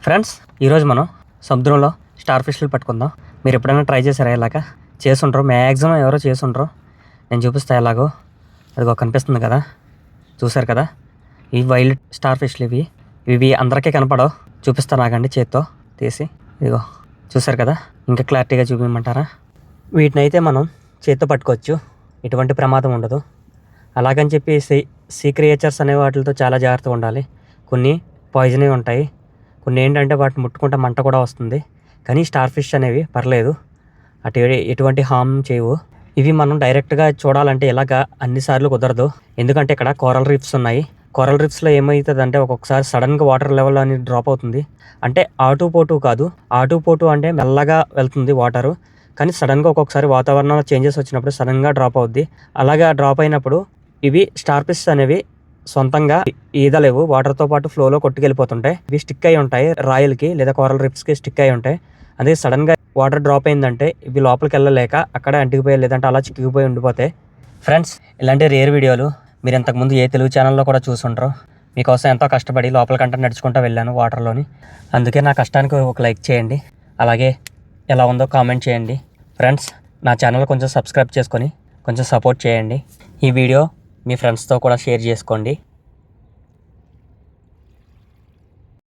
Friends, ఈరోజు మనం సముద్రంలో స్టార్ ఫిష్లు పట్టుకుందాం. మీరు ఎప్పుడైనా ట్రై చేశారా? ఇలాగా చేసుంటారు, మ్యాక్సిమం ఎవరో చేసుంటారు. నేను చూపిస్తా ఎలాగో. అదిగో కనిపిస్తుంది కదా, చూసారు కదా, ఈ వైల్డ్ స్టార్ ఫిష్లు ఇవి అందరికీ కనపడవు. చూపిస్తాను ఆగండి, చేత్తో తీసి. ఇదిగో చూసారు కదా, ఇంకా క్లారిటీగా చూపించమంటారా? వీటిని అయితే మనం చేత్తో పట్టుకోవచ్చు, ఎటువంటి ప్రమాదం ఉండదు. అలాగని చెప్పి సీ క్రియేచర్స్ అనే వాటితో చాలా జాగ్రత్తగా ఉండాలి. కొన్ని పాయిజనే ఉంటాయి, కొన్ని ఏంటంటే వాటిని ముట్టుకుంటే మంట కూడా వస్తుంది. కానీ స్టార్ ఫిష్ అనేవి పర్లేదు, ఎటువంటి హామ్ చేయవు. ఇవి మనం డైరెక్ట్గా చూడాలంటే ఇలాగా అన్నిసార్లు కుదరదు, ఎందుకంటే ఇక్కడ కోరల్ రీఫ్స్ ఉన్నాయి. కోరల్ రీఫ్స్లో ఏమవుతుంది అంటే ఒక్కొక్కసారి సడన్గా వాటర్ లెవెల్ అనేది డ్రాప్ అవుతుంది. అంటే ఆటుపోటు కాదు, ఆటుపోటు అంటే మెల్లగా వెళ్తుంది వాటరు, కానీ సడన్గా ఒక్కొక్కసారి వాతావరణంలో చేంజెస్ వచ్చినప్పుడు సడన్గా డ్రాప్ అవుద్ది. అలాగా డ్రాప్ అయినప్పుడు ఇవి స్టార్ ఫిష్ అనేవి సొంతంగా ఈదలేవు, వాటర్తో పాటు ఫ్లోలో కొట్టుకెళ్ళిపోతుంటాయి. ఇవి స్టిక్ అయి ఉంటాయి, రాయల్కి లేదా కోరల్ రీఫ్స్కి స్టిక్ అయి ఉంటాయి. అదే సడన్గా వాటర్ డ్రాప్ అయిందంటే ఇవి లోపలికి వెళ్ళలేక అక్కడే అంటికిపోయి లేదంటే అలా చిక్కిపోయి ఉండిపోతాయి. ఫ్రెండ్స్, ఇలాంటి రేర్ వీడియోలు మీరు ఇంతకుముందు ఏ తెలుగు ఛానల్లో కూడా చూసుంటారు. మీకోసం ఎంతో కష్టపడి లోపలికంటే నడుచుకుంటూ వెళ్ళాను వాటర్లోని. అందుకే నా కష్టానికి ఒక లైక్ చేయండి, అలాగే ఎలా ఉందో కామెంట్ చేయండి. ఫ్రెండ్స్, నా ఛానల్ కొంచెం సబ్స్క్రైబ్ చేసుకొని కొంచెం సపోర్ట్ చేయండి. ఈ వీడియో మీ ఫ్రెండ్స్తో కూడా షేర్ చేసుకోండి.